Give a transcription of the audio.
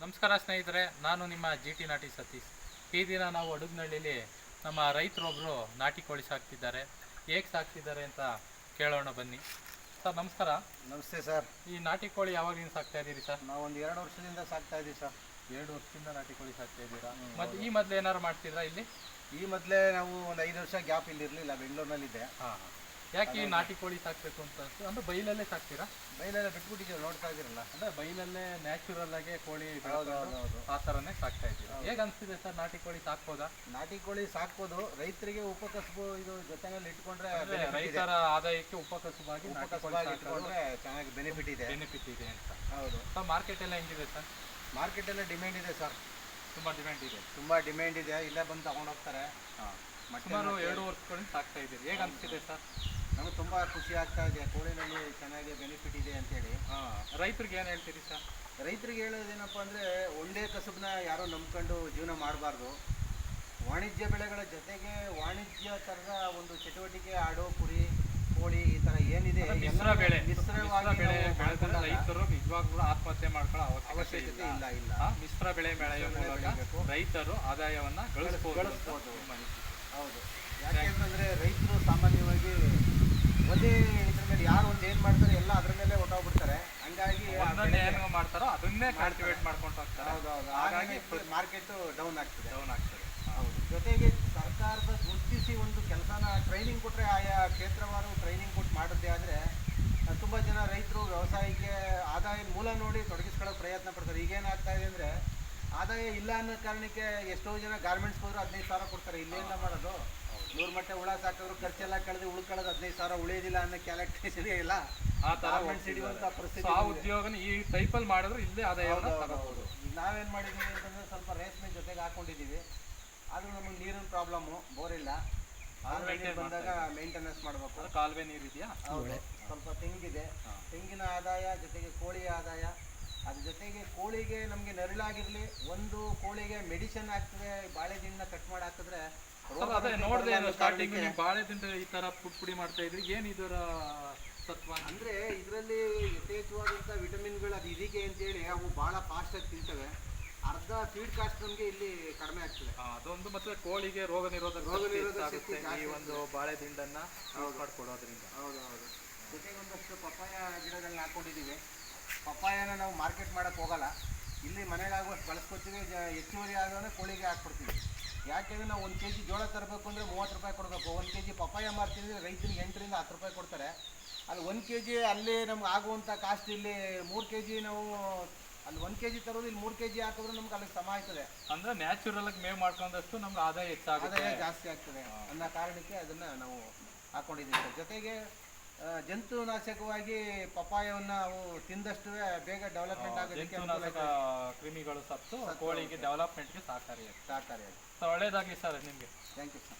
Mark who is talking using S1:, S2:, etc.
S1: ನಮಸ್ಕಾರ ಸ್ನೇಹಿತರೆ, ನಾನು ನಿಮ್ಮ GT ನಾಟಿ ಸತೀಶ್. ಈ ದಿನ ನಾವು ಅಡುಗ್ನಳ್ಳಿಲಿ ನಮ್ಮ ರೈತರೊಬ್ಬರು ನಾಟಿ ಕೋಳಿ ಸಾಕ್ತಿದ್ದಾರೆ. ಹೇಗೆ ಸಾಕ್ತಿದ್ದಾರೆ ಅಂತ ಕೇಳೋಣ ಬನ್ನಿ. ಸರ್ ನಮಸ್ಕಾರ.
S2: ನಮಸ್ತೆ ಸರ್.
S1: ಈ ನಾಟಿ ಕೋಳಿ ಯಾವಾಗಿಂದ ಸಾಕ್ತಾ ಇದ್ದೀರಿ ಸರ್?
S2: ನಾವು ಒಂದು 2 ವರ್ಷದಿಂದ ಸಾಕ್ತಾ ಇದ್ದೀವಿ ಸರ್.
S1: 2 ವರ್ಷದಿಂದ ನಾಟಿ ಕೋಳಿ ಸಾಕ್ತಾ ಇದ್ದೀರಾ? ಮತ್ತು ಈ ಮೊದಲು ಏನಾರು ಮಾಡ್ತಿದ್ರಾ ಇಲ್ಲಿ?
S2: ಈ ಮೊದಲೇ ನಾವು ಒಂದು 5 ವರ್ಷ ಗ್ಯಾಪ್ ಇಲ್ಲಿ ಇರಲಿಲ್ಲ, ಬೆಂಗಳೂರಿನಲ್ಲಿದ್ದೆ.
S1: ಹಾಂ. ಯಾಕೆ ಈ ನಾಟಿ ಕೋಳಿ ಸಾಕಬೇಕು ಅಂತ ಅನಿಸ್ತು? ಅಂದರೆ ಬೈಲಲ್ಲೇ ಸಾಕ್ತೀರಾ?
S2: ಬೈಲೆಲ್ಲ ಬಿಟ್ಬಿಟ್ಟಿದ್ದೀವಿ, ನೋಡ್ತಾ ಇದ್ದೀರಲ್ಲ.
S1: ಅಂದರೆ ಬೈಲಲ್ಲೇ ನ್ಯಾಚುರಲ್ ಆಗಿ ಕೋಳಿ
S2: ಹೌದು.
S1: ಆ ಥರನೇ ಸಾಕ್ತಾ ಇದ್ದೀರಾ. ಹೇಗೆ ಅನಿಸ್ತಿದೆ ಸರ್ ನಾಟಿ ಕೋಳಿ ಸಾಕ್ಬೋದಾ?
S2: ನಾಟಿ ಕೋಳಿ ಸಾಕ್ಬೋದು, ರೈತರಿಗೆ ಉಪಕಸಬು ಇದು ಜೊತೆನಲ್ಲಿ ಇಟ್ಕೊಂಡ್ರೆ
S1: ರೈತರ ಆದಾಯಕ್ಕೆ ಉಪಕಸಬಾಗಿ
S2: ಇಟ್ಕೊಂಡ್ರೆ ಚೆನ್ನಾಗಿ ಬೆನಿಫಿಟ್ ಇದೆ
S1: ಅಂತ.
S2: ಹೌದು
S1: ಸರ್ ಮಾರ್ಕೆಟ್ ಎಲ್ಲ ಹೆಂಗಿದೆ ಸರ್?
S2: ಮಾರ್ಕೆಟ್ ಎಲ್ಲ ಡಿಮ್ಯಾಂಡ್ ಇದೆ ಸರ್,
S1: ತುಂಬ ಡಿಮ್ಯಾಂಡ್ ಇದೆ.
S2: ತುಂಬ ಡಿಮ್ಯಾಂಡ್ ಇದೆ. ಇಲ್ಲೇ ಬಂದು ತಗೊಂಡೋಗ್ತಾರೆ.
S1: ಸುಮಾರು 2 ವರ್ಷಗಳಿಂದ ಸಾಕ್ತಾ ಇದ್ದೀರಿ. ಹೇಗೆ ಅನಿಸ್ತಿದೆ ಸರ್?
S2: ನಮಗೆ ತುಂಬ ಖುಷಿ ಆಗ್ತಾ ಇದೆ, ಕೋಳಿನಲ್ಲಿ ಚೆನ್ನಾಗಿ ಬೆನಿಫಿಟ್ ಇದೆ ಅಂತೇಳಿ.
S1: ರೈತರಿಗೆ ಏನು ಹೇಳ್ತೀರಿ ಸರ್?
S2: ರೈತರಿಗೆ ಹೇಳೋದೇನಪ್ಪ ಅಂದರೆ, ಒಂದೇ ಕಸಬನ್ನ ಯಾರೋ ನಂಬ್ಕೊಂಡು ಜೀವನ ಮಾಡಬಾರ್ದು. ವಾಣಿಜ್ಯ ಬೆಳೆಗಳ ಜೊತೆಗೆ ವಾಣಿಜ್ಯ ಥರದ ಒಂದು ಚಟುವಟಿಕೆ, ಆಡು, ಕುರಿ, ಕೋಳಿ ಈ ಥರ ಏನಿದೆ
S1: ರೈತರು ನಿಜವಾಗ್ಲೂ ಆತ್ಮಹತ್ಯೆ ಮಾಡ್ಕೊಳ್ಳೋ
S2: ಅವಶ್ಯಕತೆ ಇಲ್ಲ.
S1: ಮಿಶ್ರ ಬೆಳೆ ಬೆಳೆಯುವ ಮೂಲಕ ರೈತರು ಆದಾಯವನ್ನ ಗಳಿಸಬಹುದು.
S2: ಹೌದು, ಯಾಕೆಂತಂದರೆ ರೈತರು ಸಾಮಾನ್ಯವಾಗಿ ಒಂದೇ ಇದ್ರ ಮೇಲೆ ಯಾರು ಒಂದು ಏನು ಮಾಡ್ತಾರೆ ಎಲ್ಲ ಅದ್ರ ಮೇಲೆ ಹೊಟ್ಟೋಗ್ಬಿಡ್ತಾರೆ. ಹಂಗಾಗಿ
S1: ಏನು ಮಾಡ್ತಾರೋ ಅದನ್ನೇ ಕಲ್ಟಿವೇಟ್ ಮಾಡ್ಕೊಂಡು ಹೋಗ್ತಾರೆ.
S2: ಹೌದು. ಹಾಗಾಗಿ ಮಾರ್ಕೆಟು ಡೌನ್ ಆಗ್ತದೆ.
S1: ಹೌದು.
S2: ಜೊತೆಗೆ ಸರ್ಕಾರದ ಗುರುತಿಸಿ ಒಂದು ಕೆಲಸನ ಟ್ರೈನಿಂಗ್ ಕೊಟ್ಟರೆ, ಆಯಾ ಕ್ಷೇತ್ರವಾರು ಟ್ರೈನಿಂಗ್ ಕೊಟ್ಟು ಮಾಡಿದ್ದೆ ಆದರೆ ತುಂಬ ಜನ ರೈತರು ವ್ಯವಸಾಯಕ್ಕೆ ಆದಾಯ ಮೂಲ ನೋಡಿ ತೊಡಗಿಸ್ಕೊಳ್ಳೋಕೆ ಪ್ರಯತ್ನ ಪಡ್ತಾರೆ. ಈಗೇನಾಗ್ತಾ ಇದೆ ಅಂದರೆ, ಆದಾಯ ಇಲ್ಲ ಅನ್ನೋ ಕಾರಣಕ್ಕೆ ಎಷ್ಟೋ ಜನ ಗಾರ್ಮೆಂಟ್ಸ್ ಹೋದ್ರು 15,000 ಕೊಡ್ತಾರೆ. ಇಲ್ಲೇನ ಮಾಡೋದು? 100 ಮಟ್ಟೆ ಹುಳ ಸಾಕಿದ್ರು ಖರ್ಚೆಲ್ಲ ಕಳೆದು ಉಳ್ಕೊಳ್ಳೋದು 15,000 ಉಳಿಯೋದಿಲ್ಲ ಅನ್ನೋ ಕ್ಯಾಲ್ಕುಲೇಷನ್ ಇಲ್ಲ.
S1: ಆ ಗಾರ್ಮೆಂಟ್ಸ್ ಹಿಡಿಯುವಂಥ ಪರಿಸ್ಥಿತಿ. ಆ ಉದ್ಯೋಗನ ಈ ಟೈಪಲ್ಲಿ ಮಾಡಿದ್ರೆ ಇಲ್ಲೇ ಆದಾಯವನ್ನು ತಗೋಬಹುದು.
S2: ನಾವೇನು ಮಾಡಿದ್ದೀವಿ ಅಂತಂದರೆ, ಸ್ವಲ್ಪ ರೇಷ್ಮೆ ಜೊತೆಗೆ ಹಾಕೊಂಡಿದ್ದೀವಿ. ಆದರೂ ನಮಗೆ ನೀರಿನ ಪ್ರಾಬ್ಲಮ್ಮು, ಬೋರ್ ಇಲ್ಲ. ಬಂದಾಗ ಮೇಂಟೆನೆನ್ಸ್ ಮಾಡಬೇಕು.
S1: ಕಾಲುವೆ ನೀರು ಇದೆಯಾ?
S2: ಹೌದು. ಸ್ವಲ್ಪ ತೆಂಗಿದೆ, ತೆಂಗಿನ ಆದಾಯ ಜೊತೆಗೆ ಕೋಳಿಯ ಆದಾಯ. ಅದ್ರ ಜೊತೆಗೆ ಕೋಳಿಗೆ ನಮಗೆ ನರಳಾಗಿರಲಿ, ಒಂದು ಕೋಳಿಗೆ ಮೆಡಿಸಿನ್ ಆಗ್ತದೆ. ಬಾಳೆದಿಂಡನ್ನ ಕಟ್ ಮಾಡಿ ಹಾಕಿದ್ರೆ
S1: ನೋಡಿದೆ ಸ್ಟಾರ್ಟಿಂಗ್ ಬಾಳೆದಿಂಡ ಈ ಥರ ಪುಡಿ ಮಾಡ್ತಾ ಇದ್ರಿ. ಏನು ಇದರ ತತ್ವ
S2: ಅಂದರೆ, ಇದರಲ್ಲಿ ಯಥೇಚ್ಛವಾದಂಥ ವಿಟಮಿನ್ಗಳು ಅದು ಇದಕ್ಕೆ ಅಂತೇಳಿ ಅವು ಭಾಳ ಫಾಸ್ಟಾಗಿ ತಿಂತವೆ. ಅರ್ಧ ಫೀಡ್ ಕಾಸ್ಟ್ ನಮಗೆ ಇಲ್ಲಿ ಕಡಿಮೆ ಆಗ್ತದೆ.
S1: ಅದೊಂದು ಮತ್ತೆ ಕೋಳಿಗೆ ರೋಗ ನಿರೋಧಕ ಶಕ್ತಿ ಈ ಒಂದು ಬಾಳೆದಿಂಡನ್ನ ಮಾಡಿಕೊಡೋದ್ರಿಂದ.
S2: ಹೌದು. ಜೊತೆಗೆ ಒಂದಷ್ಟು ಪಪ್ಪಾಯ ಗಿಡಗಳನ್ನ ಹಾಕೊಂಡಿದ್ದೀವಿ. ಪಪ್ಪಾಯನ ನಾವು ಮಾರ್ಕೆಟ್ ಮಾಡೋಕ್ಕೆ ಹೋಗಲ್ಲ, ಇಲ್ಲಿ ಮನೆಗಾಗುವಷ್ಟು ಬಳಸ್ಕೊತೀವಿ. ಹೆಚ್ಚುವರಿ ಆಗೋಣ ಕೋಳಿಗೆ ಹಾಕ್ಕೊಡ್ತೀವಿ. ಯಾಕೆಂದರೆ ನಾವು 1 kg ಜೋಳ ತರಬೇಕು ಅಂದರೆ 30 ರೂಪಾಯಿ ಕೊಡಬೇಕು. 1 kg ಪಪ್ಪಾಯ ಮಾರ್ತಿದ್ರೆ ರೈತನಿಗೆ 8ರಿಂದ 10 ರೂಪಾಯಿ ಕೊಡ್ತಾರೆ. ಅಲ್ಲಿ 1 kg ಅಲ್ಲಿ ನಮ್ಗೆ ಆಗುವಂಥ ಕಾಸ್ಟ್ ಇಲ್ಲಿ 3 kg ನಾವು ಅಲ್ಲಿ 1 kg ತರೋದು, ಇಲ್ಲಿ 3 kg ಹಾಕಿದ್ರೆ ನಮ್ಗೆ ಅಲ್ಲಿ ಸಮ ಆಗ್ತದೆ.
S1: ಅಂದರೆ ನ್ಯಾಚುರಲ್ ಆಗಿ ಮೇವು ಮಾಡ್ಕೊಂಡಷ್ಟು ನಮ್ಗೆ ಆದಾಯ ಹೆಚ್ಚಾಗುತ್ತೆ,
S2: ಆದಾಯ ಜಾಸ್ತಿ ಆಗ್ತದೆ ಅನ್ನೋ ಕಾರಣಕ್ಕೆ ಅದನ್ನು ನಾವು ಹಾಕ್ಕೊಂಡಿದ್ದೀವಿ. ಜೊತೆಗೆ ಜಂತುನಾಶಕವಾಗಿ ಪಪ್ಪಾಯವನ್ನು ಅವು ತಿಂದಷ್ಟು ಬೇಗ ಡೆವಲಪ್ಮೆಂಟ್ ಆಗೋದಕ್ಕೆ
S1: ಕ್ರಿಮಿಗಳು ಸತ್ತು ಕೋಳಿಗೆ ಡೆವಲಪ್ಮೆಂಟ್ಗೆ ಸಹಕಾರಿಯಾಗಿ.
S2: ಒಳ್ಳೆಯದಾಗಲಿ
S1: ಸರ್ ನಿಮಗೆ.
S2: Thank you sir.